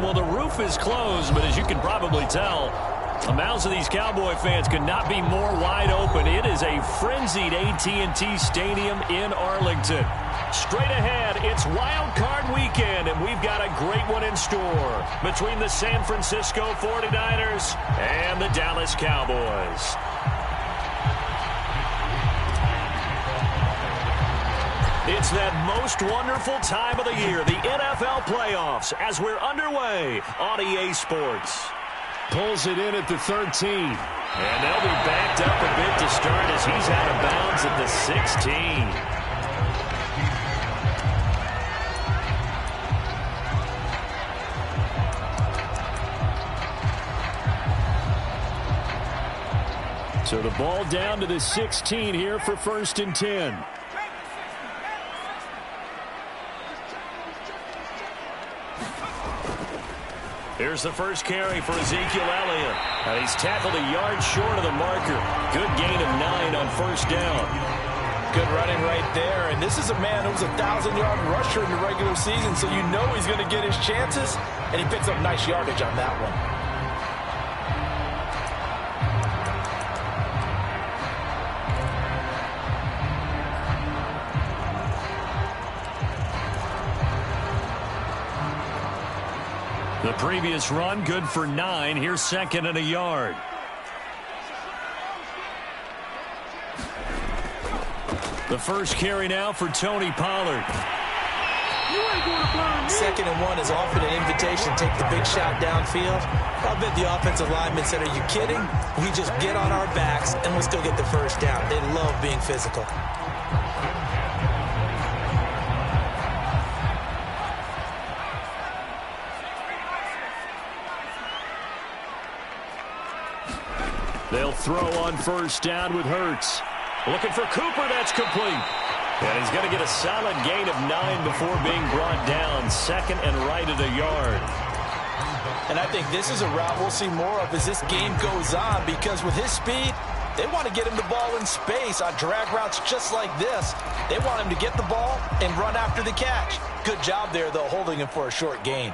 well, the roof is closed, but as you can probably tell, the mouths of these Cowboy fans could not be more wide open. It is a frenzied AT&T Stadium in Arlington. Straight ahead, it's Wild Card Weekend, and we've got a great one in store between the San Francisco 49ers and the Dallas Cowboys. It's that most wonderful time of the year, the NFL playoffs, as we're underway on EA Sports. Pulls it in at the 13. And they'll be backed up a bit to start as he's out of bounds at the 16. So the ball down to the 16 here for 1st and 10. Here's the first carry for Ezekiel Elliott. And he's tackled a yard short of the marker. Good gain of 9 on 1st down. Good running right there. And this is a man who was a 1,000-yard rusher in the regular season, so you know he's going to get his chances. And he picks up nice yardage on that one. The previous run, good for 9. Here's 2nd and a yard. The first carry now for Tony Pollard. 2nd and 1 is often an invitation to take the big shot downfield. I bet the offensive lineman said, are you kidding? We just get on our backs and we'll still get the first down. They love being physical. They'll throw on 1st down with Hurts. Looking for Cooper. That's complete. And he's going to get a solid gain of 9 before being brought down. 2nd and right at a yard. And I think this is a route we'll see more of as this game goes on, because with his speed, they want to get him the ball in space on drag routes just like this. They want him to get the ball and run after the catch. Good job there, though, holding him for a short gain.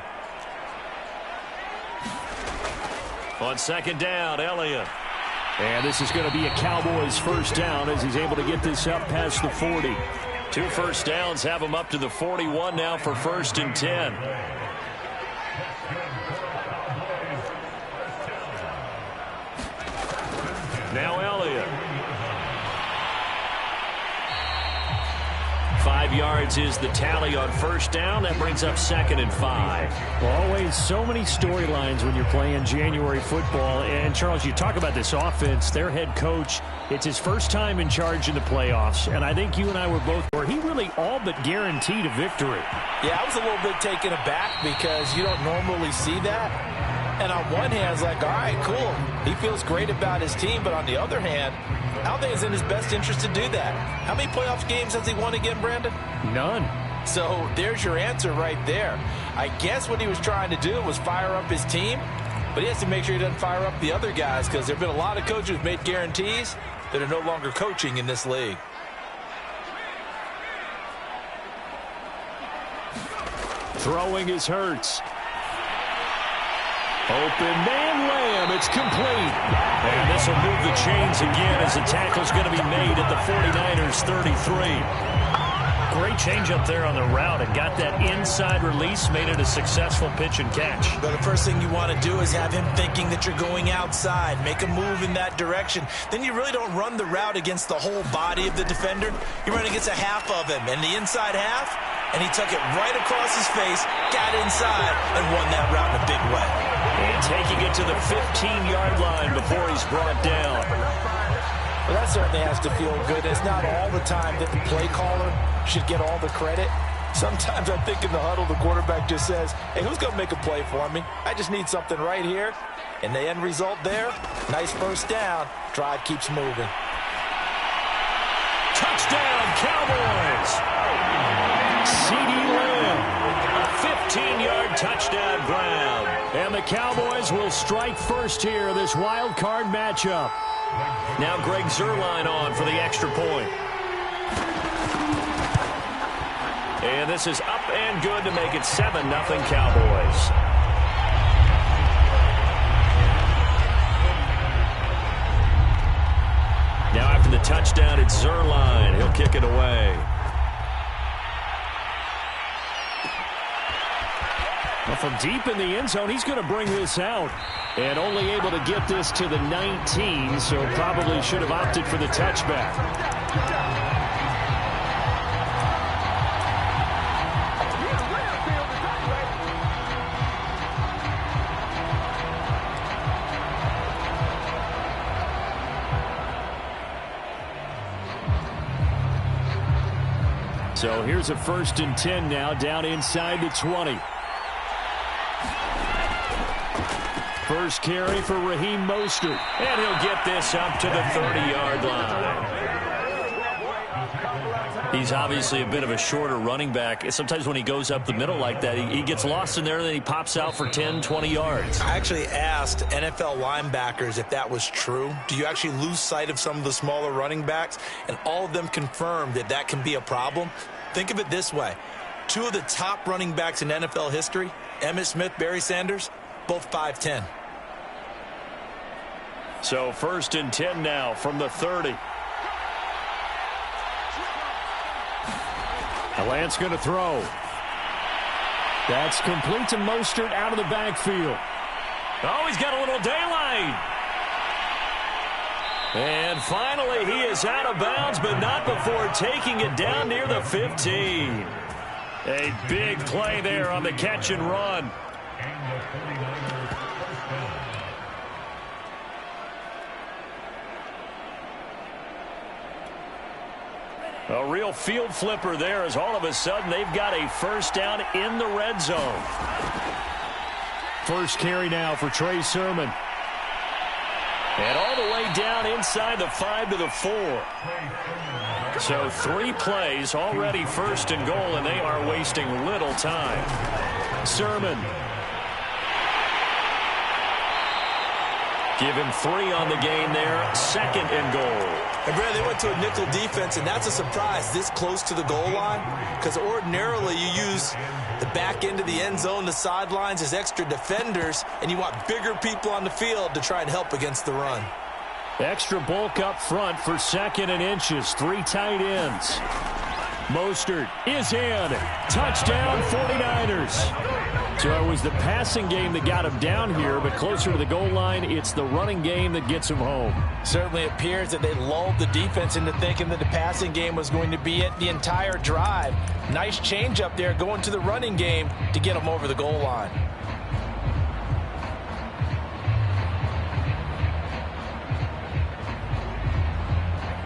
On 2nd down, Elliott. And this is going to be a Cowboys 1st down as he's able to get this up past the 40. 2 first downs have him up to the 41 now for 1st and 10. Now Elliott. 5 yards is the tally on 1st down. That brings up 2nd and 5. Well, always so many storylines when you're playing January football. And, Charles, you talk about this offense, their head coach, it's his first time in charge in the playoffs. And I think you and I were both where he really all but guaranteed a victory. Yeah, I was a little bit taken aback because you don't normally see that. And on one hand, it's like, all right, cool. He feels great about his team. But on the other hand, I don't think it's in his best interest to do that. How many playoff games has he won again, Brandon? None. So there's your answer right there. I guess what he was trying to do was fire up his team, but he has to make sure he doesn't fire up the other guys, because there have been a lot of coaches who've made guarantees that are no longer coaching in this league. Throwing is Hurts. Open man, Lamb. It's complete. And this will move the chains again as the tackle's going to be made at the 49ers 33. Great change up there on the route and got that inside release, made it a successful pitch and catch. Well, the first thing you want to do is have him thinking that you're going outside, make a move in that direction. Then you really don't run the route against the whole body of the defender. You run against a half of him, and the inside half, and he took it right across his face, got inside, and won that route in a big way. And taking it to the 15-yard line before he's brought down. Well, that certainly has to feel good. It's not all the time that the play caller should get all the credit. Sometimes I think in the huddle, the quarterback just says, hey, who's going to make a play for me? I just need something right here. And the end result there, nice 1st down. Drive keeps moving. Touchdown, Cowboys! CeeDee Lamb. A 15-yard touchdown grab. And the Cowboys will strike first here, this wild card matchup. Now Greg Zuerlein on for the extra point. And this is up and good to make it 7-0 Cowboys. the touchdown. It's Zuerlein. He'll kick it away. Well, from deep in the end zone, he's going to bring this out. And only able to get this to the 19, so probably should have opted for the touchback. So here's a 1st and 10 now, down inside the 20. First carry for Raheem Mostert. And he'll get this up to the 30-yard line. He's obviously a bit of a shorter running back. Sometimes when he goes up the middle like that, he gets lost in there, and then he pops out for 10, 20 yards. I actually asked NFL linebackers if that was true. Do you actually lose sight of some of the smaller running backs? And all of them confirmed that that can be a problem. Think of it this way. 2 of the top running backs in NFL history, Emmitt Smith, Barry Sanders, both 5'10". So 1st and 10 now from the 30. Lance going to throw. That's complete to Mostert out of the backfield. Oh, he's got a little daylight. And finally, he is out of bounds, but not before taking it down near the 15. A big play there on the catch and run. A real field flipper there, as all of a sudden they've got a 1st down in the red zone. First carry now for Trey Sermon. And all the way down inside the 5 to the 4. So 3 plays, already 1st and goal, and they are wasting little time. Sermon. Give him 3 on the gain there, 2nd and goal. And Brad, they went to a nickel defense, and that's a surprise this close to the goal line, because ordinarily you use the back end of the end zone, the sidelines as extra defenders, and you want bigger people on the field to try and help against the run. Extra bulk up front for 2nd and inches. 3 tight ends. Mostert is in. Touchdown, 49ers. So it was the passing game that got him down here, but closer to the goal line, it's the running game that gets him home. Certainly appears that they lulled the defense into thinking that the passing game was going to be it the entire drive. Nice change up there going to the running game to get them over the goal line.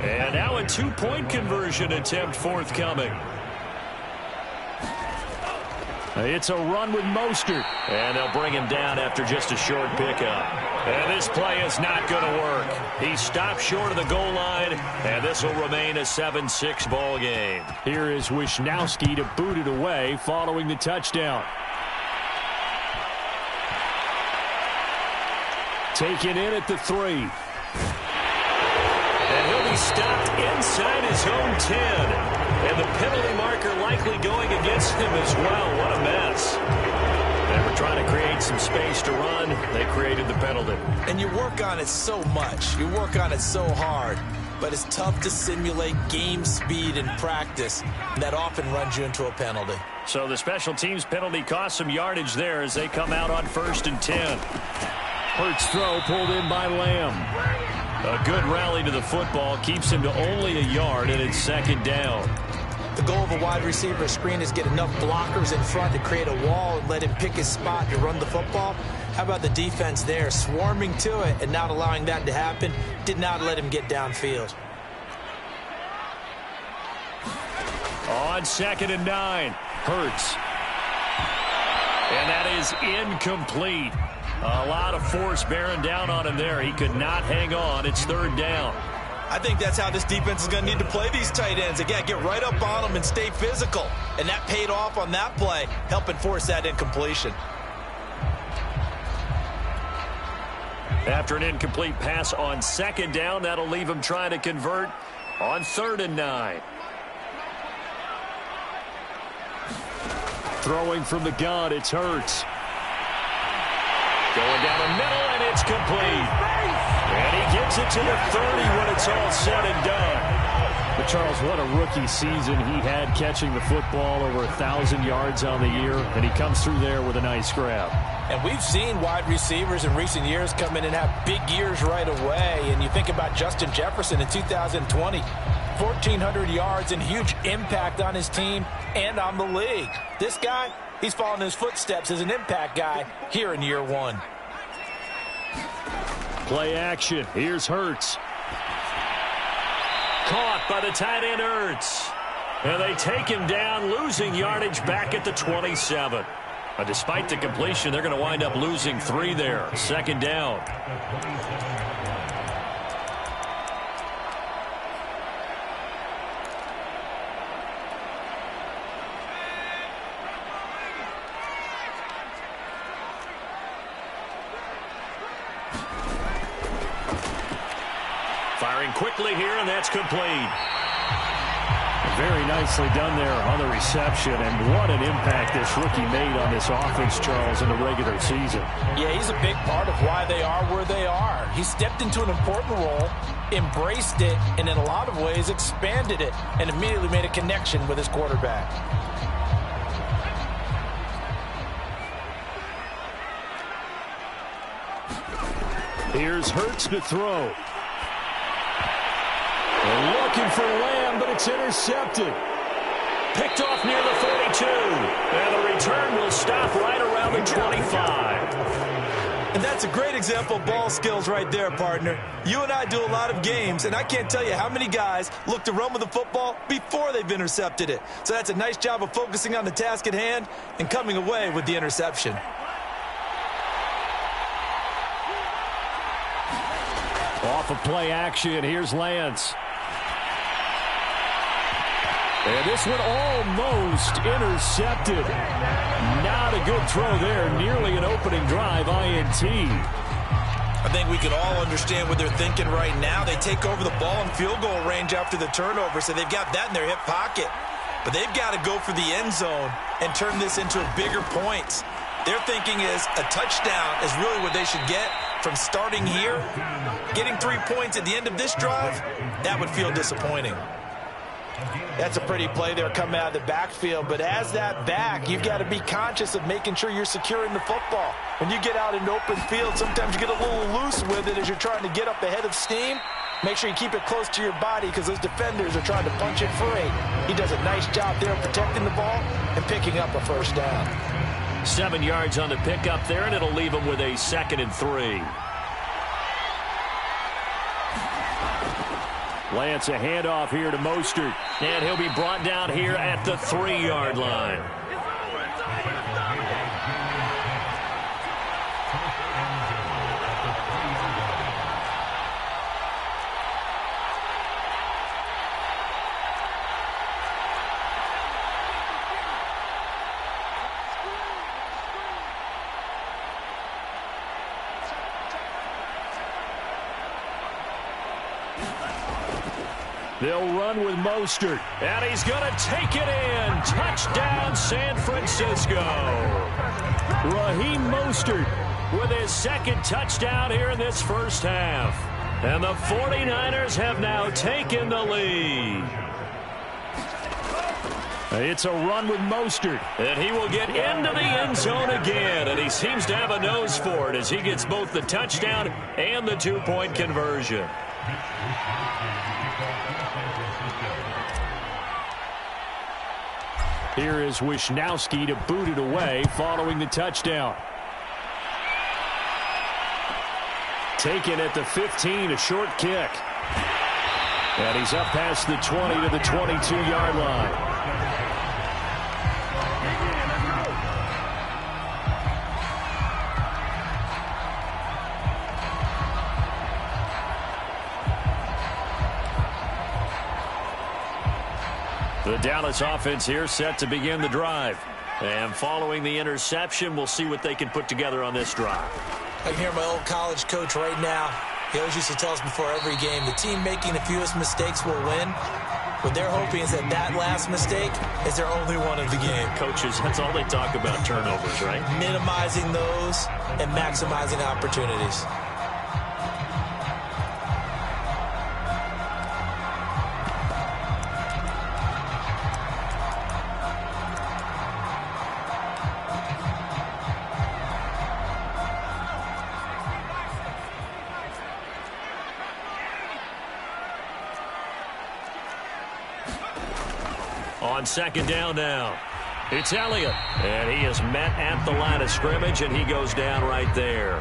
And now a 2-point conversion attempt forthcoming. It's a run with Mostert. And they'll bring him down after just a short pickup. And this play is not going to work. He stopped short of the goal line, and this will remain a 7-6 ball game. Here is Wisnowski to boot it away following the touchdown. Taken in at the 3. And he'll be stopped inside his own 10. And the penalty marker likely going against him as well. What a mess. They were trying to create some space to run. They created the penalty. And you work on it so much. You work on it so hard. But it's tough to simulate game speed in practice. That often runs you into a penalty. So the special teams penalty cost some yardage there as they come out on 1st and 10. Hurts throw pulled in by Lamb. A good rally to the football keeps him to only a yard, and it's 2nd down. The goal of a wide receiver screen is get enough blockers in front to create a wall and let him pick his spot to run the football. How about the defense there, swarming to it and not allowing that to happen? Did not let him get downfield. On 2nd and 9, Hurts. And that is incomplete. A lot of force bearing down on him there. He could not hang on. It's 3rd down. I think that's how this defense is going to need to play these tight ends. Again, get right up on them and stay physical. And that paid off on that play, helping force that incompletion. After an incomplete pass on 2nd down, that'll leave him trying to convert on 3rd and 9. Throwing from the gun, it's Hurts. Going down the middle, and it's complete. And he gets it to the 30 when it's all said and done. But Charles, what a rookie season he had catching the football, over 1,000 yards on the year, and he comes through there with a nice grab. And we've seen wide receivers in recent years come in and have big years right away. And you think about Justin Jefferson in 2020, 1,400 yards and huge impact on his team and on the league. This guy, he's following his footsteps as an impact guy here in year one. Play action. Here's Hurts. Caught by the tight end Ertz. And they take him down, losing yardage back at the 27. But despite the completion, they're going to wind up losing 3 there. Second down. Firing quickly here, and that's complete. Very nicely done there on the reception, and what an impact this rookie made on this offense, Charles, in the regular season. Yeah, he's a big part of why they are where they are. He stepped into an important role, embraced it, and in a lot of ways expanded it, and immediately made a connection with his quarterback. Here's Hurts to throw. They're looking for Lamb, but it's intercepted. Picked off near the 42. And the return will stop right around the 25. And that's a great example of ball skills right there, partner. You and I do a lot of games, and I can't tell you how many guys look to run with the football before they've intercepted it. So that's a nice job of focusing on the task at hand and coming away with the interception. Off of play action, here's Lance. And this one almost intercepted. Not a good throw there. Nearly an opening drive INT. I think we could all understand what they're thinking right now. They take over the ball in field goal range after the turnover, so they've got that in their hip pocket. But they've got to go for the end zone and turn this into a bigger point. Their thinking is a touchdown is really what they should get from starting here. Getting 3 points at the end of this drive, that would feel disappointing. That's a pretty play there coming out of the backfield. But as that back, you've got to be conscious of making sure you're securing the football. When you get out in open field, sometimes you get a little loose with it as you're trying to get up ahead of steam. Make sure you keep it close to your body because those defenders are trying to punch it free. He does a nice job there protecting the ball and picking up a first down. 7 yards on the pickup there, and it'll leave him with a 2nd and 3. Lance, a handoff here to Mostert. And he'll be brought down here at the 3-yard line. They'll run with Mostert. And he's going to take it in. Touchdown, San Francisco. Raheem Mostert with his 2nd touchdown here in this first half. And the 49ers have now taken the lead. It's a run with Mostert. And he will get into the end zone again. And he seems to have a nose for it as he gets both the touchdown and the 2-point conversion. Here is Wisnowski to boot it away following the touchdown. Taken at the 15, a short kick. And he's up past the 20 to the 22-yard line. The Dallas offense here set to begin the drive. And following the interception, we'll see what they can put together on this drive. I can hear my old college coach right now. He always used to tell us before every game, the team making the fewest mistakes will win. What they're hoping is that that last mistake is their only one of the game. Coaches, that's all they talk about, turnovers, right? Minimizing those and maximizing opportunities. On second down now. It's Elliott. And he is met at the line of scrimmage, and he goes down right there.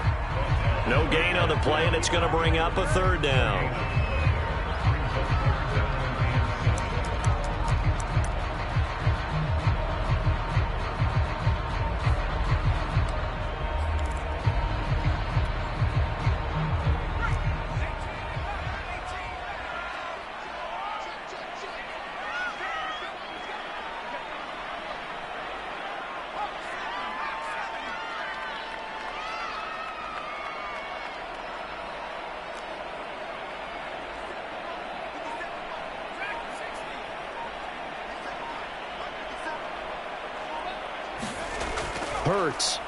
No gain on the play, and it's going to bring up a third down. Hurts.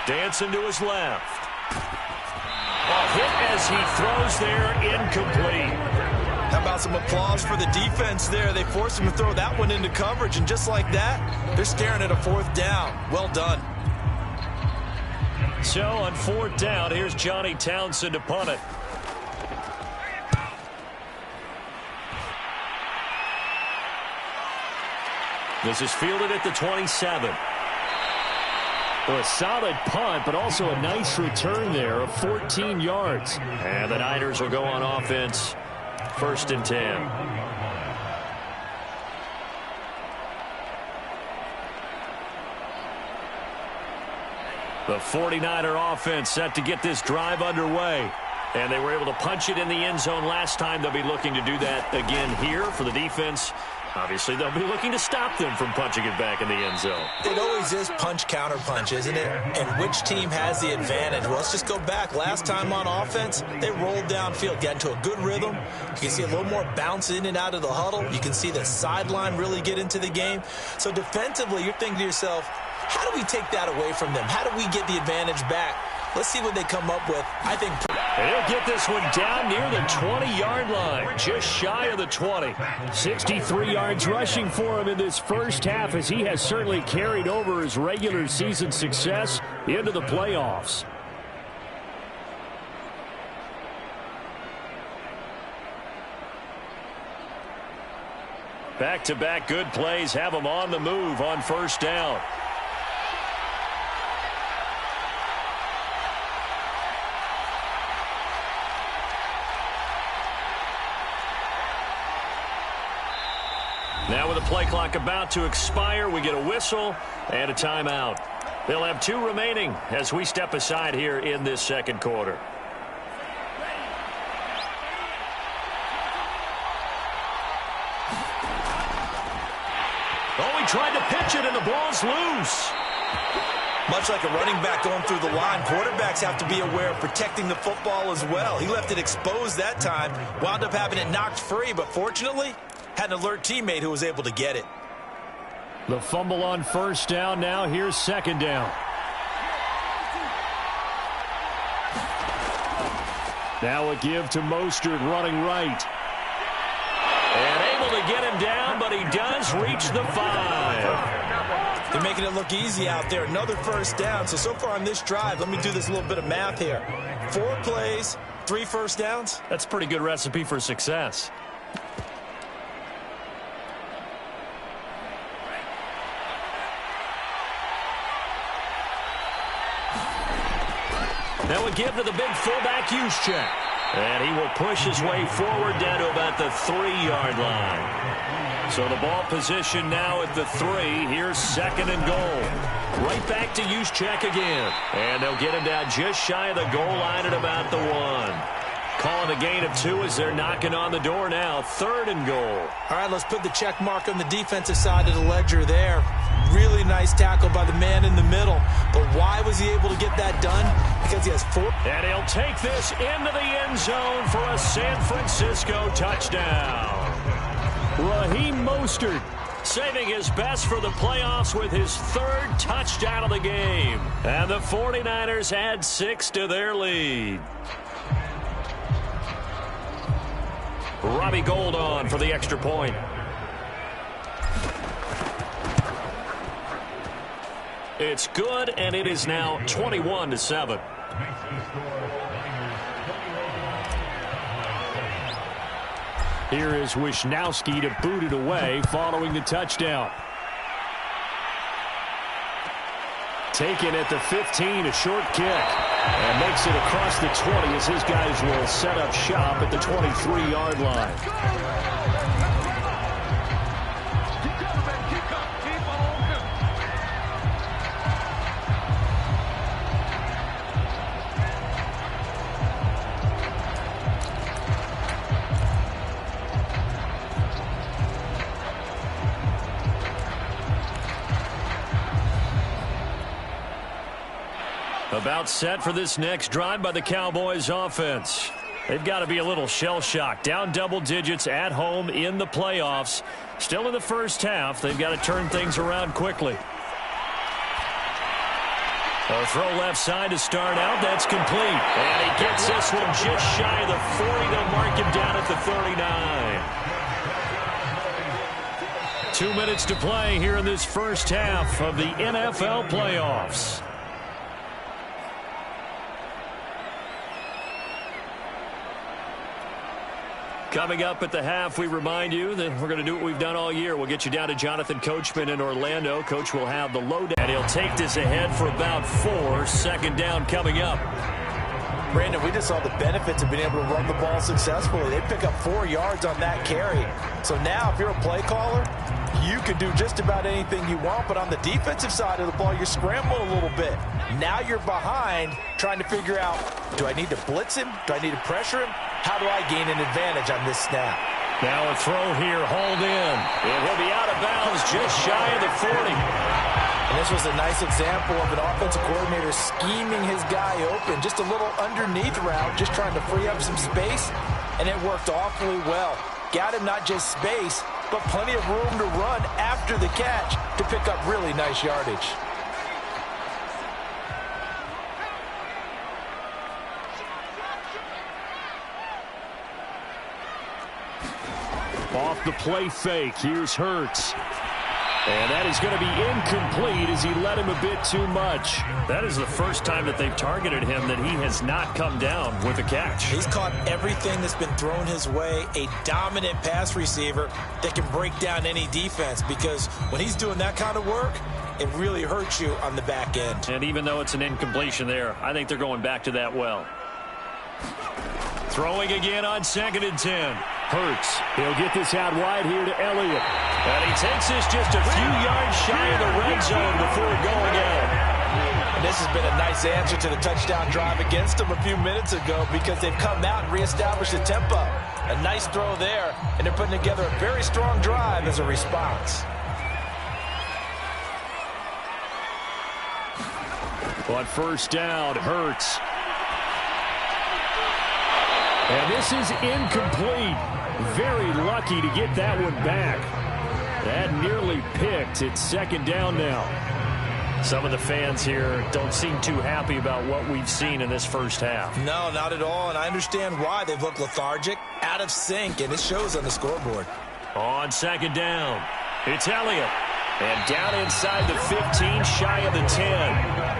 Dancing to his left. A hit as he throws there, incomplete. How about some applause for the defense there? They forced him to throw that one into coverage, and just like that, they're staring at a fourth down. Well done. So on fourth down, here's Johnny Townsend to punt it. This is fielded at the 27. Well, a solid punt, but also a nice return there of 14 yards. And the Niners will go on offense, 1st and 10. The 49er offense set to get this drive underway. And they were able to punch it in the end zone last time. They'll be looking to do that again here for the defense. Obviously, they'll be looking to stop them from punching it back in the end zone. It always is punch-counter-punch, isn't it? And which team has the advantage? Well, let's just go back. Last time on offense, they rolled downfield, got into a good rhythm. You can see a little more bounce in and out of the huddle. You can see the sideline really get into the game. So defensively, you're thinking to yourself, how do we take that away from them? How do we get the advantage back? Let's see what they come up with. I think he'll get this one down near the 20-yard line, just shy of the 20. 63 yards rushing for him in this first half, as he has certainly carried over his regular season success into the playoffs. Back-to-back good plays have him on the move on first down. Now with the play clock about to expire, we get a whistle and a timeout. They'll have 2 remaining as we step aside here in this second quarter. Oh, he tried to pitch it and the ball's loose. much like a running back going through the line, quarterbacks have to be aware of protecting the football as well. He left it exposed that time, wound up having it knocked free, but fortunately had an alert teammate who was able to get it. The fumble on first down. Now here's second down. Now a give to Mostert running right. And able to get him down, but he does reach the 5. They're making it look easy out there. Another first down. So far on this drive, let me do this little bit of math here. 4 plays, 3 first downs. That's a pretty good recipe for success. Now we give to the big fullback Juszczyk. And he will push his way forward down to about the 3-yard line. So the ball position now at the 3. Here's second and goal. Right back to Juszczyk again. And they'll get him down just shy of the goal line at about the 1. Calling a gain of 2 as they're knocking on the door now. 3rd and goal. All right, let's put the check mark on the defensive side of the ledger there. Really nice tackle by the man in the middle. But why was he able to get that done? Because he has 4. And he'll take this into the end zone for a San Francisco touchdown. Raheem Mostert saving his best for the playoffs with his 3rd touchdown of the game. And the 49ers add 6 to their lead. Robbie Gould on for the extra point. It's good, and it is now 21-7. Here is Wisnowski to boot it away following the touchdown. Taken at the 15, a short kick. And makes it across the 20 as his guys will set up shop at the 23-yard line. About set for this next drive by the Cowboys offense. They've got to be a little shell-shocked. Down double digits at home in the playoffs. Still in the first half. They've got to turn things around quickly. A throw left side to start out. That's complete. And he gets this one just shy of the 40. They'll mark him down at the 39. 2 minutes to play here in this first half of the NFL playoffs. Coming up at the half, we remind you that we're going to do what we've done all year. We'll get you down to Jonathan Coachman in Orlando. Coach will have the lowdown. And he'll take this ahead for about 4. Second down coming up. Brandon, we just saw the benefits of being able to run the ball successfully. They pick up 4 yards on that carry. So now if you're a play caller, you can do just about anything you want. But on the defensive side of the ball, you scramble a little bit. Now you're behind trying to figure out, do I need to blitz him? Do I need to pressure him? How do I gain an advantage on this snap? Now a throw here, hauled in. It will be out of bounds just shy of the 40. And this was a nice example of an offensive coordinator scheming his guy open. Just a little underneath route, just trying to free up some space. And it worked awfully well. Got him not just space, but plenty of room to run after the catch to pick up really nice yardage. Off the play fake, here's Hurts. And that is going to be incomplete as he led him a bit too much. That is the first time that they've targeted him that he has not come down with a catch. He's caught everything that's been thrown his way. A dominant pass receiver that can break down any defense, because when he's doing that kind of work, it really hurts you on the back end. And even though it's an incompletion there, I think they're going back to that well. Throwing again on 2nd and 10. Hurts. He'll get this out wide here to Elliott. And he takes this just a few yards shy of the red zone before going out. And this has been a nice answer to the touchdown drive against them a few minutes ago, because they've come out and reestablished the tempo. A nice throw there, and they're putting together a very strong drive as a response. On first down, Hurts. And this is incomplete. Very lucky to get that one back. That nearly picked. It's 2nd down now. Some of the fans here don't seem too happy about what we've seen in this first half. No, not at all, and I understand why. They've looked lethargic, out of sync, and it shows on the scoreboard. On 2nd down, it's Elliott. And down inside the 15, shy of the 10.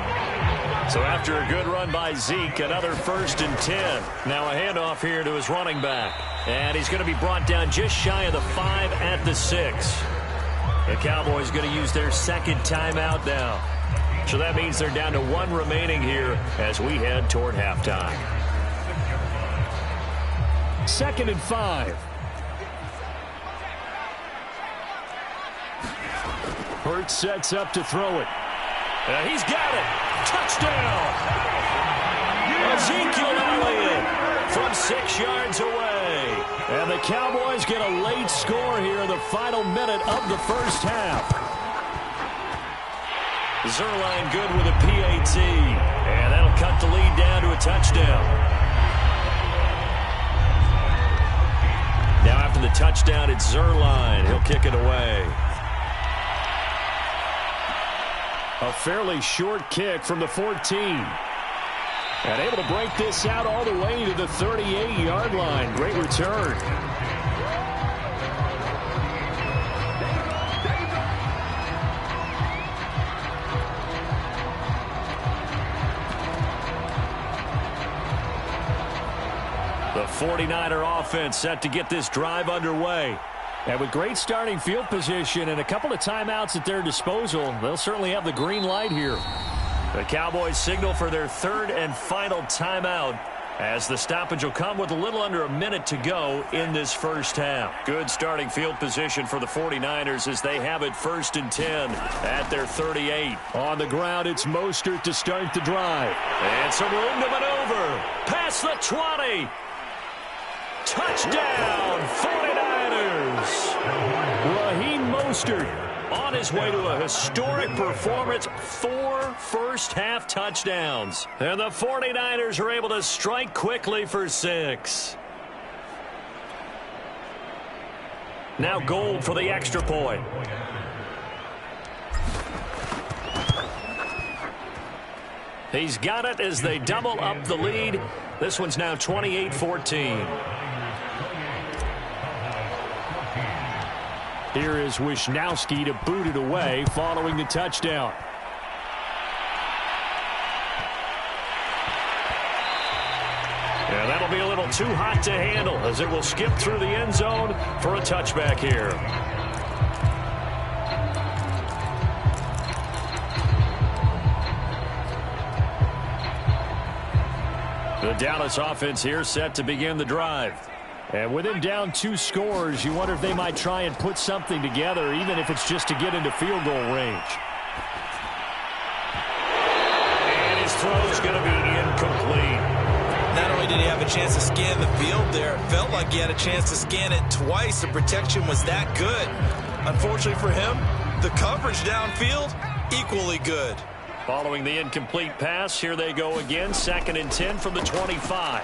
So after a good run by Zeke, another 1st and 10. Now a handoff here to his running back. And he's going to be brought down just shy of the 5 at the 6. The Cowboys going to use their 2nd timeout now. So that means they're down to 1 remaining here as we head toward halftime. 2nd and 5. Hurts sets up to throw it. He's got it. Touchdown. Ezekiel Elliott from 6 yards away. And the Cowboys get a late score here in the final minute of the first half. Zerline good with a PAT. And that'll cut the lead down to a touchdown. Now after the touchdown, it's Zerline. He'll kick it away. A fairly short kick from the 14. And able to break this out all the way to the 38-yard line. Great return. The 49er offense set to get this drive underway. And with great starting field position and a couple of timeouts at their disposal, they'll certainly have the green light here. The Cowboys signal for their third and final timeout, as the stoppage will come with a little under a minute to go in this first half. Good starting field position for the 49ers as they have it 1st and 10 at their 38. On the ground, it's Mostert to start the drive. And some room to maneuver. Past the 20. Touchdown, 49ers. Raheem Mostert on his way to a historic performance, 4 first-half touchdowns. And the 49ers are able to strike quickly for 6. Now Gold for the extra point. He's got it as they double up the lead. This one's now 28-14. Here is Wisnowski to boot it away following the touchdown. Yeah, that'll be a little too hot to handle as it will skip through the end zone for a touchback here. The Dallas offense here set to begin the drive. And with him down 2 scores, you wonder if they might try and put something together, even if it's just to get into field goal range. And his throw is going to be incomplete. Not only did he have a chance to scan the field there, it felt like he had a chance to scan it twice. The protection was that good. Unfortunately for him, the coverage downfield, equally good. Following the incomplete pass, here they go again, 2nd and 10 from the 25.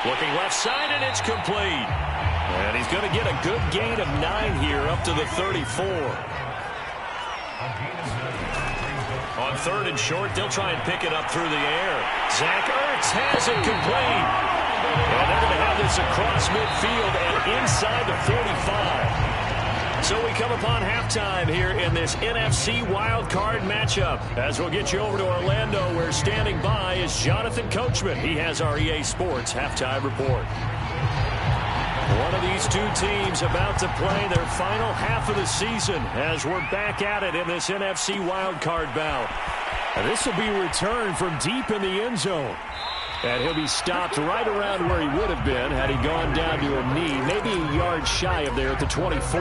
Looking left side, and it's complete. And he's going to get a good gain of 9 here up to the 34. On 3rd and short, they'll try and pick it up through the air. Zach Ertz has it complete. And they're going to have this across midfield and inside the 45. So we come upon halftime here in this NFC wildcard matchup. As we'll get you over to Orlando, where standing by is Jonathan Coachman. He has our EA Sports halftime report. One of these two teams about to play their final half of the season as we're back at it in this NFC wildcard bout. This will be a return from deep in the end zone. And he'll be stopped right around where he would have been had he gone down to a knee, maybe a yard shy of there at the 24.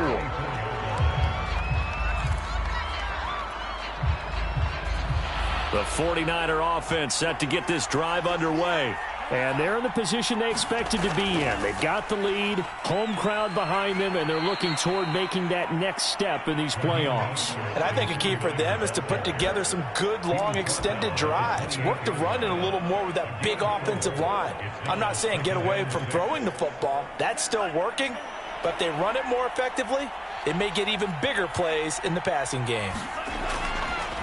The 49er offense set to get this drive underway. And they're in the position they expected to be in. They've got the lead, home crowd behind them, and they're looking toward making that next step in these playoffs. And I think a key for them is to put together some good, long, extended drives. Work the run in a little more with that big offensive line. I'm not saying get away from throwing the football. That's still working. But if they run it more effectively, it may get even bigger plays in the passing game.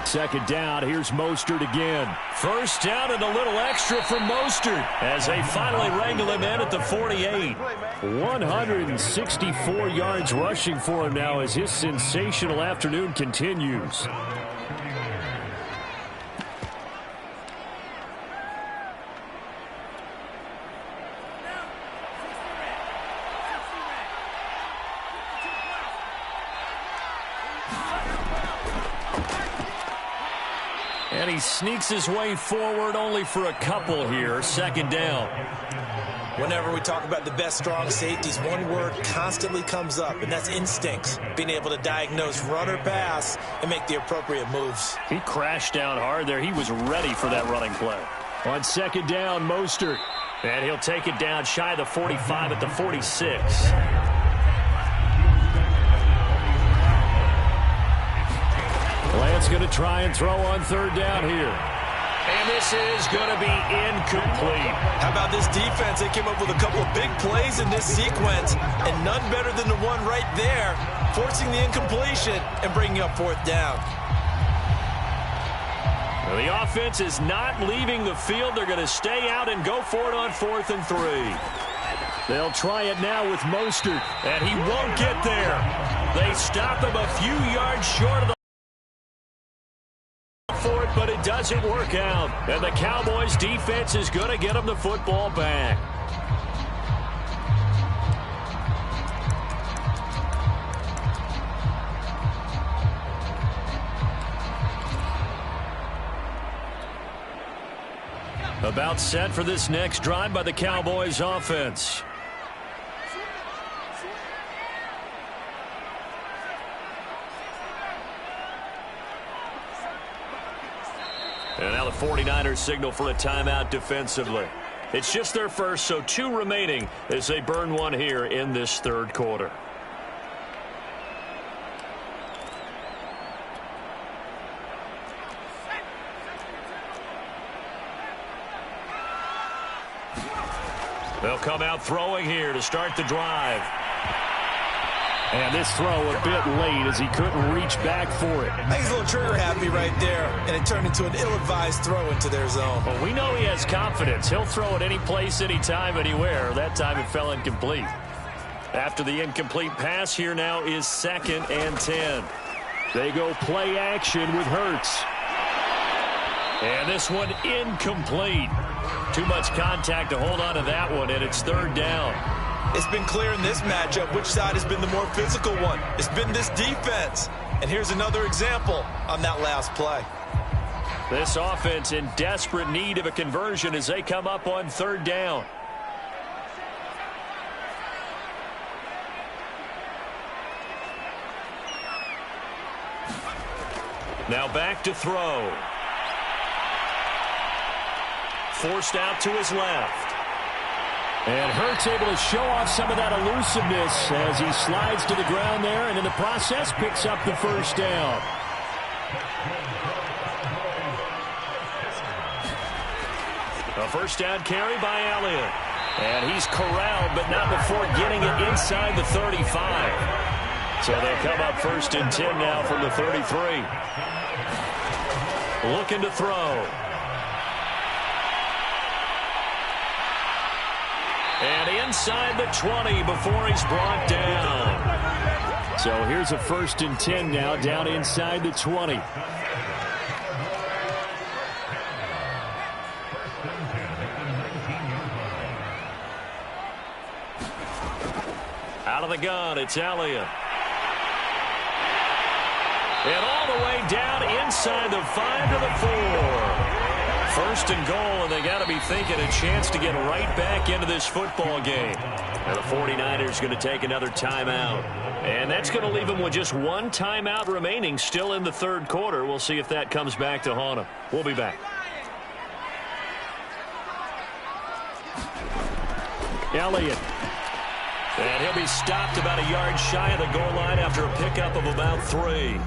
2nd down, here's Mostert again. 1st down and a little extra from Mostert as they finally wrangle him in at the 48. 164 yards rushing for him now as his sensational afternoon continues. And he sneaks his way forward only for a couple here. 2nd down. Whenever we talk about the best strong safeties, one word constantly comes up, and that's instincts. Being able to diagnose run or pass and make the appropriate moves. He crashed down hard there. He was ready for that running play. On 2nd down, Mostert. And he'll take it down shy of the 45 at the 46. Lance going to try and throw on 3rd down here. And this is going to be incomplete. How about this defense? They came up with a couple of big plays in this sequence, and none better than the one right there, forcing the incompletion and bringing up 4th down. Well, the offense is not leaving the field. They're going to stay out and go for it on 4th and 3. They'll try it now with Mostert. And he won't get there. They stop him a few yards short of the but it doesn't work out. And the Cowboys defense is going to get them the football back. About set for this next drive by the Cowboys offense. And now the 49ers signal for a timeout defensively. It's just their first, so 2 remaining as they burn one here in this third quarter. They'll come out throwing here to start the drive. And this throw a bit late as he couldn't reach back for it. I think he's a little trigger happy right there, and it turned into an ill-advised throw into their zone. Well, we know he has confidence. He'll throw it any place, anytime, anywhere. That time it fell incomplete. After the incomplete pass, here now is 2nd and 10. They go play action with Hurts. And this one incomplete. Too much contact to hold on to that one, and it's 3rd down. It's been clear in this matchup which side has been the more physical one. It's been this defense. And here's another example on that last play. This offense in desperate need of a conversion as they come up on 3rd down. Now back to throw. Forced out to his left. And Hurts able to show off some of that elusiveness as he slides to the ground there, and in the process picks up the 1st down. A 1st down carry by Elliott. And he's corralled, but not before getting it inside the 35. So they'll come up 1st and 10 now from the 33. Looking to throw. And inside the 20 before he's brought down. So here's a 1st and 10 now, down inside the 20. Out of the gun, it's Elliott. And all the way down inside the 5 to the 4. 1st and goal, and they got to be thinking a chance to get right back into this football game. And the 49ers going to take another timeout. And that's going to leave them with just 1 timeout remaining still in the 3rd quarter. We'll see if that comes back to haunt them. We'll be back. Elliott. And he'll be stopped about a yard shy of the goal line after a pickup of about 3.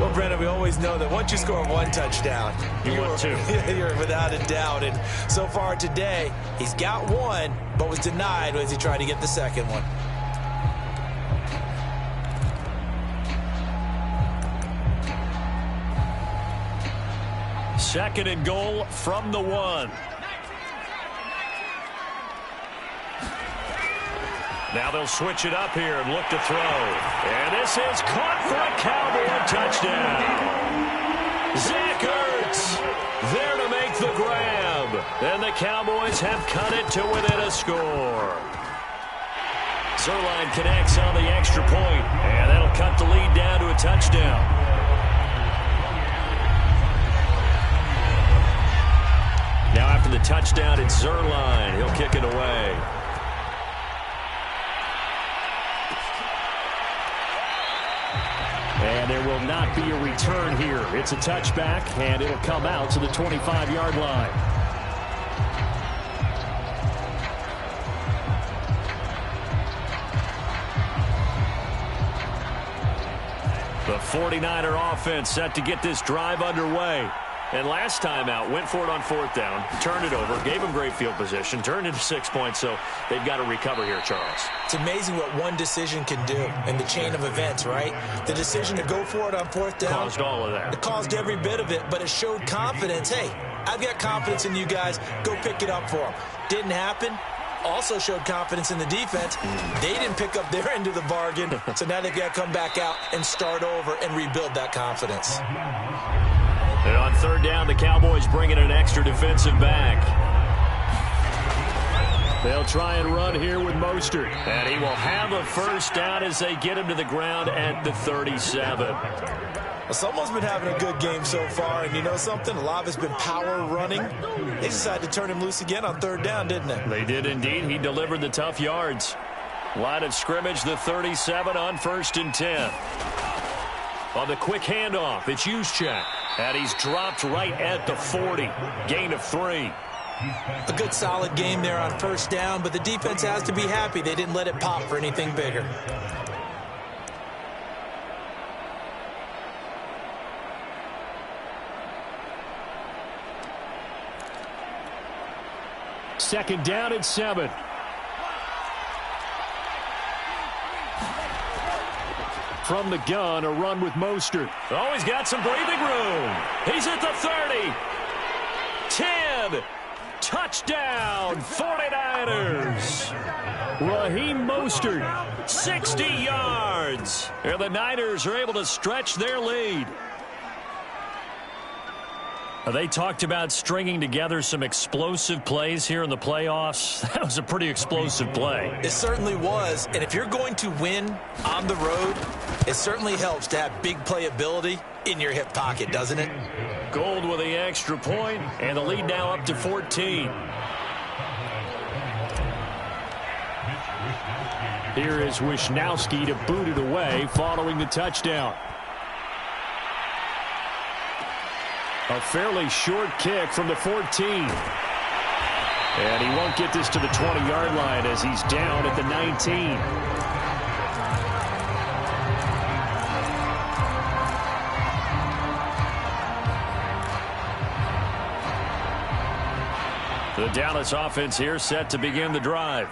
Well, Brennan, we always know that once you score 1 touchdown, you want 2. You're without a doubt. And so far today, he's got 1, but was denied as he tried to get the 2nd one. Second and goal from the 1. Now they'll switch it up here and look to throw. And this is caught for a Cowboy touchdown. Zach Ertz there to make the grab. And the Cowboys have cut it to within a score. Zerline connects on the extra point, and that'll cut the lead down to a touchdown. Now after the touchdown, it's Zerline. He'll kick it away. And there will not be a return here. It's a touchback, and it'll come out to the 25-yard line. The 49er offense set to get this drive underway. And last time out, went for it on 4th down, turned it over, gave them great field position, turned into 6 points, so they've got to recover here, Charles. It's amazing what one decision can do in the chain of events, right? The decision to go for it on 4th down. Caused all of that. It caused every bit of it, but it showed confidence. Hey, I've got confidence in you guys. Go pick it up for them. Didn't happen. Also showed confidence in the defense. They didn't pick up their end of the bargain, so now they've got to come back out and start over and rebuild that confidence. And on third down, the Cowboys bring in an extra defensive back. They'll try and run here with Mostert. And he will have a first down as they get him to the ground at the 37. Well, someone's been having a good game so far, and you know something? A lot of it's been power running. They decided to turn him loose again on third down, didn't they? They did indeed. He delivered the tough yards. Line of scrimmage, the 37 on 1st and 10. On the quick handoff, it's Juszczyk. And he's dropped right at the 40. Gain of 3. A good solid game there on first down, but the defense has to be happy they didn't let it pop for anything bigger. Second down and 7. From the gun, a run with Mostert. Oh, he's got some breathing room. He's at the 30. 10. Touchdown, 49ers. Raheem Mostert. 60 yards. And the Niners are able to stretch their lead. They talked about stringing together some explosive plays here in the playoffs. That was a pretty explosive play. It certainly was. And if you're going to win on the road, it certainly helps to have big playability in your hip pocket, doesn't it? Gold with the extra point, and the lead now up to 14. Here is Wisnowski to boot it away following the touchdown. A fairly short kick from the 14. And he won't get this to the 20-yard line as he's down at the 19. The Dallas offense here set to begin the drive.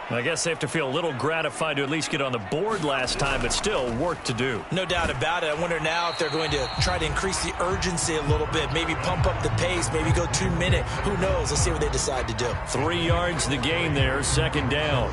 I guess they have to feel a little gratified to at least get on the board last time, but still work to do. No doubt about it. I wonder now if they're going to try to increase the urgency a little bit, maybe pump up the pace, maybe go 2-minute. Who knows? Let's see what they decide to do. 3 yards the gain there, second down.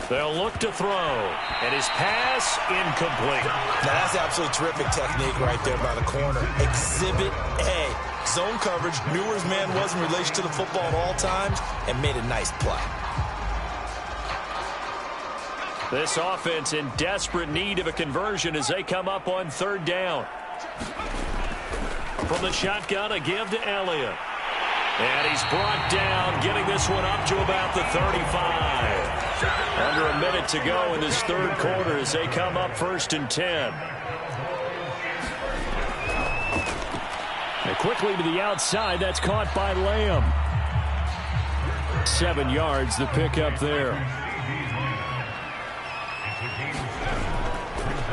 They'll look to throw, and his pass incomplete. Now, that's absolutely terrific technique right there by the corner. Exhibit A. Zone coverage, knew where his man was in relation to the football at all times, and made a nice play. This offense in desperate need of a conversion as they come up on third down. From the shotgun, a give to Elliott. And he's brought down, getting this one up to about the 35. Under a minute to go in this third quarter as they come up 1st and 10. And quickly to the outside, that's caught by Lamb. 7 yards, the pickup there.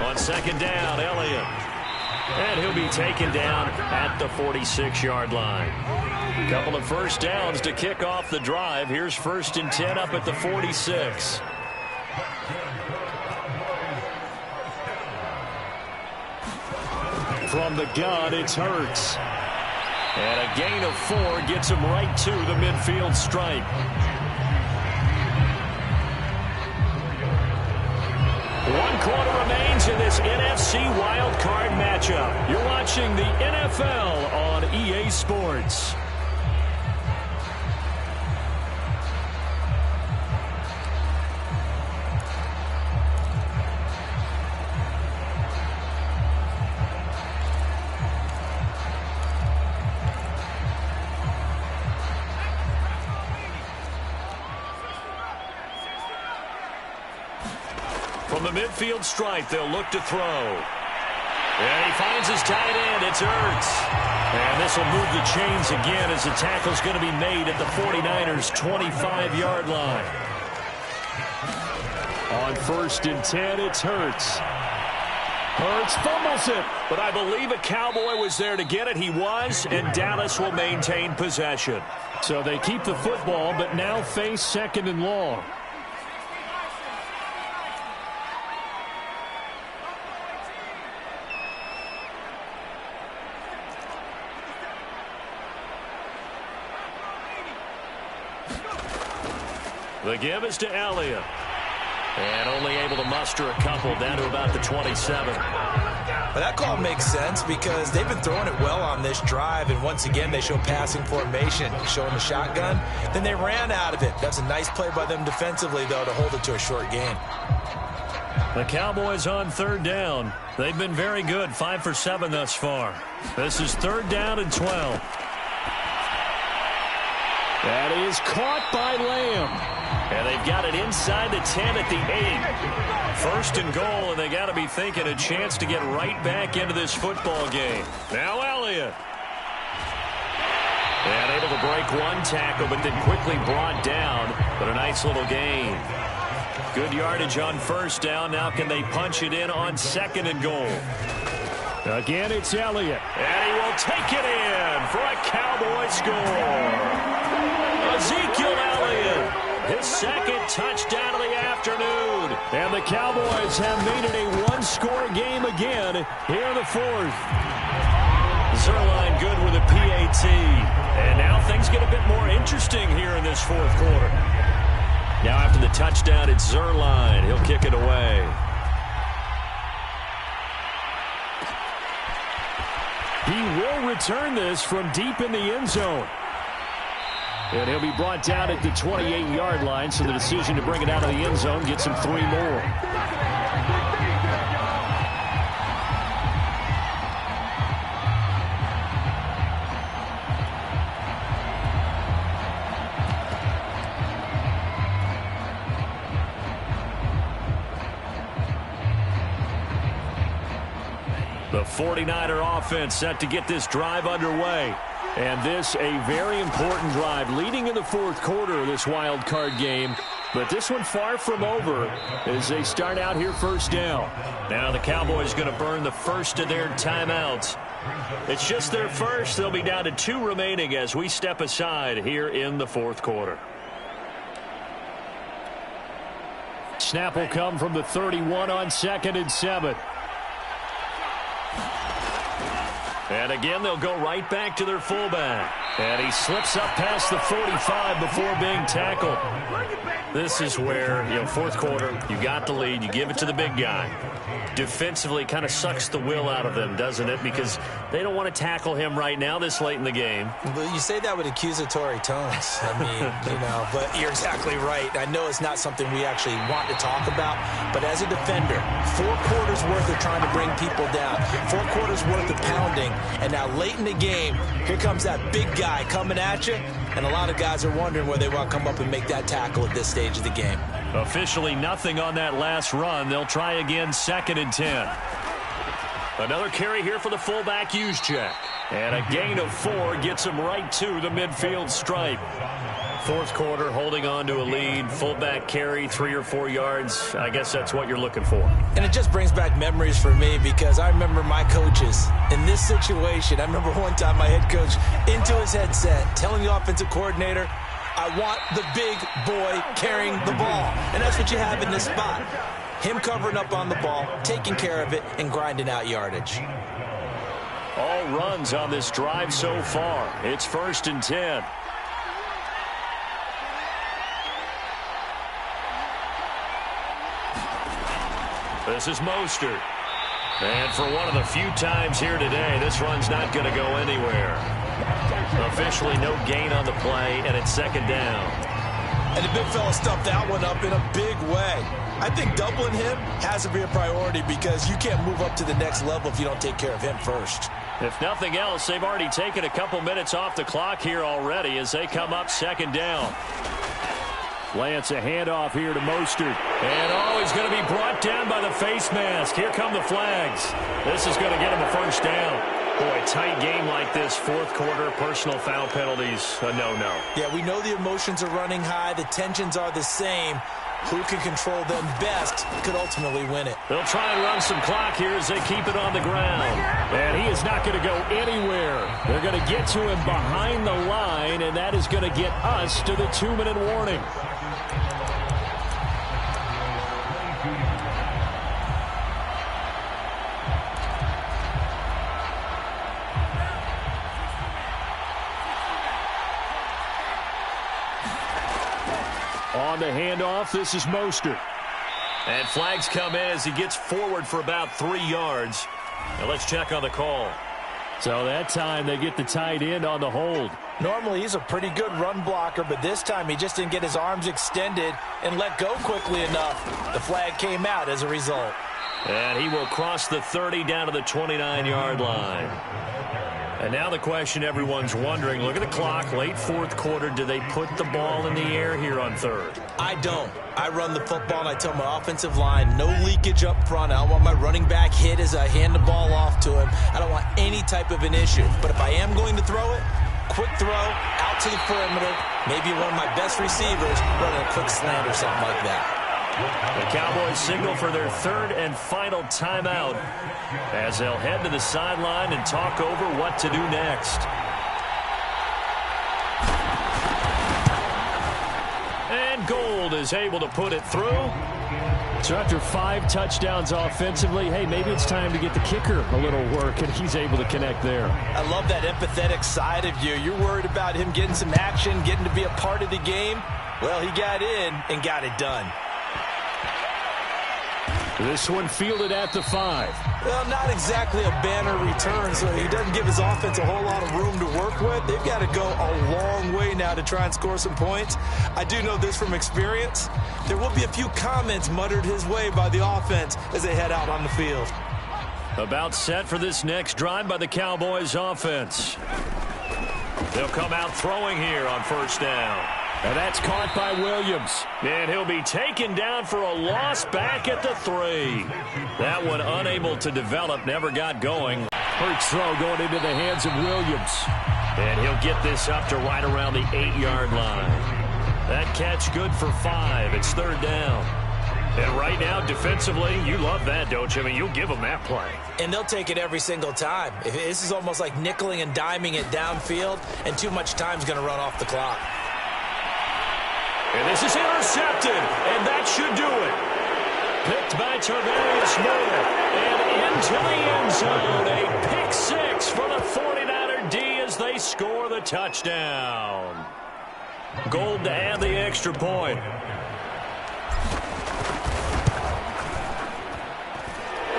On second down, Elliott. And he'll be taken down at the 46-yard line. A couple of first downs to kick off the drive. Here's 1st and 10 up at the 46. From the gun, it's Hurts. And a gain of 4 gets him right to the midfield stripe. One quarter remains in this NFC wildcard matchup. You're watching the NFL on EA Sports. From the midfield stripe, they'll look to throw. And he finds his tight end. It's Ertz. And this will move the chains again as the tackle's going to be made at the 49ers' 25-yard line. On 1st and 10, it's Hurts. Hurts fumbles it. But I believe a Cowboy was there to get it. He was, and Dallas will maintain possession. So they keep the football, but now face 2nd and long. The give is to Elliott. And only able to muster a couple down to about the 27. But that call makes sense because they've been throwing it well on this drive, and once again they show passing formation, showing the shotgun. Then they ran out of it. That's a nice play by them defensively, though, to hold it to a short gain. The Cowboys on 3rd down. They've been very good, 5 for 7 thus far. This is 3rd down and 12. That is caught by Lamb. And they've got it inside the 10 at the 8. 1st and goal, and they got to be thinking a chance to get right back into this football game. Now Elliott. And able to break one tackle, but then quickly brought down. But a nice little gain. Good yardage on 1st down. Now can they punch it in on 2nd and goal? Again, it's Elliott. And he will take it in for a Cowboy score. Ezekiel Elliott, his 2nd touchdown of the afternoon. And the Cowboys have made it a one-score game again here in the 4th. Zerline good with a PAT. And now things get a bit more interesting here in this 4th quarter. Now after the touchdown, it's Zerline. He'll kick it away. He will return this from deep in the end zone. And he'll be brought down at the 28-yard line, so the decision to bring it out of the end zone gets him 3 more. The 49er offense set to get this drive underway. And this a very important drive leading in the 4th quarter of this wild card game. But this one far from over as they start out here 1st down. Now the Cowboys going to burn the first of their timeouts. It's just their first. They'll be down to 2 remaining as we step aside here in the 4th quarter. Snap will come from the 31 on 2nd and 7. And again, they'll go right back to their fullback. And he slips up past the 45 before being tackled. This is where, 4th quarter, you got the lead, you give it to the big guy. Defensively, kind of sucks the will out of them, doesn't it? Because they don't want to tackle him right now this late in the game. Well, you say that with accusatory tones. I mean, but you're exactly right. I know it's not something we actually want to talk about, but as a defender, 4 quarters worth of trying to bring people down, 4 quarters worth of pounding, and now late in the game, here comes that big guy coming at you, and a lot of guys are wondering where they want to come up and make that tackle at this stage of the game. Officially nothing on that last run. They'll try again 2nd and 10. Another carry here for the fullback Juszczyk. And a gain of 4 gets him right to the midfield stripe. 4th quarter, holding on to a lead. Fullback carry, 3 or 4 yards. I guess that's what you're looking for. And it just brings back memories for me because I remember my coaches in this situation. I remember one time my head coach into his headset telling the offensive coordinator, I want the big boy carrying the ball. And that's what you have in this spot. Him covering up on the ball, taking care of it, and grinding out yardage. All runs on this drive so far. It's 1st and 10. This is Mostert. And for one of the few times here today, this run's not going to go anywhere. Officially no gain on the play, and it's 2nd down. And the big fella stuffed that one up in a big way. I think doubling him has to be a priority because you can't move up to the next level if you don't take care of him first. If nothing else, they've already taken a couple minutes off the clock here already as they come up 2nd down. Lance a handoff here to Mostert. And he's going to be brought down by the face mask. Here come the flags. This is going to get him a 1st down. Boy, tight game like this, 4th quarter, personal foul penalties, a no-no. Yeah, we know the emotions are running high. The tensions are the same. who can control them best could ultimately win it. They'll try and run some clock here as they keep it on the ground. And he is not going to go anywhere. They're going to get to him behind the line, and that is going to get us to the 2-minute warning. On the handoff, this is Mostert. And flags come in as he gets forward for about 3 yards. Now let's check on the call. So that time they get the tight end on the hold. Normally he's a pretty good run blocker, but this time he just didn't get his arms extended and let go quickly enough. The flag came out as a result. And he will cross the 30 down to the 29-yard line. And now the question everyone's wondering, look at the clock, late fourth quarter, do they put the ball in the air here on third? I don't. I run the football and I tell my offensive line, no leakage up front. I don't want my running back hit as I hand the ball off to him. I don't want any type of an issue. But if I am going to throw it, quick throw, out to the perimeter, maybe one of my best receivers running a quick slant or something like that. The Cowboys signal for their third and final timeout as they'll head to the sideline and talk over what to do next. And Gold is able to put it through. So after 5 touchdowns offensively, hey, maybe it's time to get the kicker a little work, and he's able to connect there. I love that empathetic side of you. You're worried about him getting some action, getting to be a part of the game. Well, he got in and got it done. This one fielded at the 5. Well, not exactly a banner return, so he doesn't give his offense a whole lot of room to work with. They've got to go a long way now to try and score some points. I do know this from experience. There will be a few comments muttered his way by the offense as they head out on the field. About set for this next drive by the Cowboys offense. They'll come out throwing here on first down. And that's caught by Williams. And he'll be taken down for a loss back at the 3. That one unable to develop, never got going. Hurts throw going into the hands of Williams. And he'll get this up to right around the 8-yard line. That catch good for 5. It's third down. And right now, defensively, you love that, don't you? I mean, you'll give them that play. And they'll take it every single time. This is almost like nickeling and diming it downfield, and too much time's going to run off the clock. And this is intercepted, and that should do it. Picked by Tarvarius Moore, and into the end zone. A pick 6 for the 49er D as they score the touchdown. Gold to add the extra point.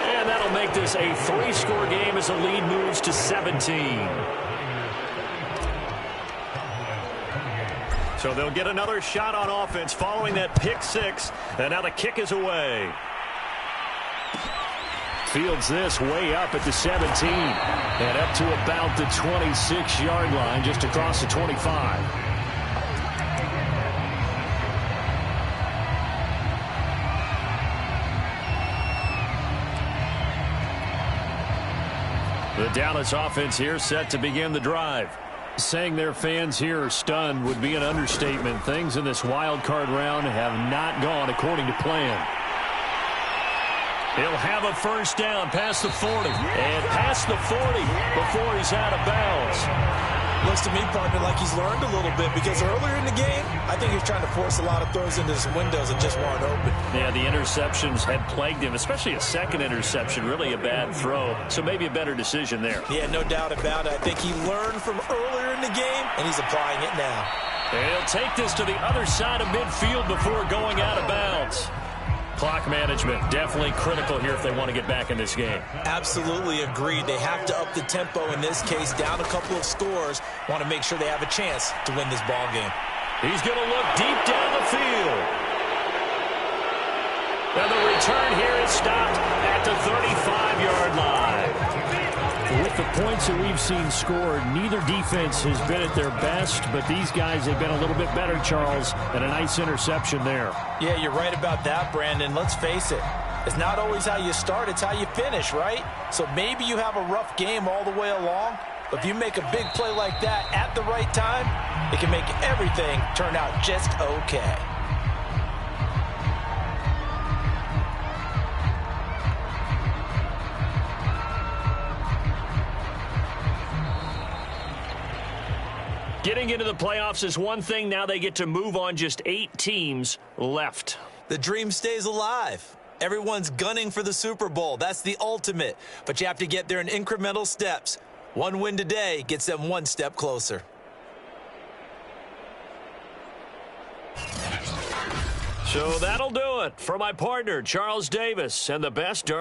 And that'll make this a 3-score game as the lead moves to 17. So they'll get another shot on offense following that pick 6. And now the kick is away. Fields this way up at the 17. And up to about the 26-yard line, just across the 25. The Dallas offense here set to begin the drive. Saying their fans here are stunned would be an understatement. Things in this wild card round have not gone according to plan. He'll have a first down past the 40 and past the 40 before he's out of bounds. Looks to me, partner, like he's learned a little bit because earlier in the game, I think he was trying to force a lot of throws into some windows that just weren't open. Yeah, the interceptions had plagued him, especially a second interception, really a bad throw. So maybe a better decision there. Yeah, no doubt about it. I think he learned from earlier in the game, and he's applying it now. And he'll take this to the other side of midfield before going out of bounds. Clock management, definitely critical here if they want to get back in this game. Absolutely agreed. They have to up the tempo in this case, down a couple of scores. Want to make sure they have a chance to win this ball game. He's going to look deep down the field. And the return here is stopped at the 35-yard line. With the points that we've seen scored, neither defense has been at their best, but these guys have been a little bit better, Charles, and a nice interception there. Yeah, you're right about that, Brandon. Let's face it. It's not always how you start, it's how you finish, right? So maybe you have a rough game all the way along, but if you make a big play like that at the right time, it can make everything turn out just okay. Getting into the playoffs is one thing. Now they get to move on. Just 8 teams left. The dream stays alive. Everyone's gunning for the Super Bowl. That's the ultimate. But you have to get there in incremental steps. One win today gets them one step closer. So that'll do it for my partner, Charles Davis, and the best.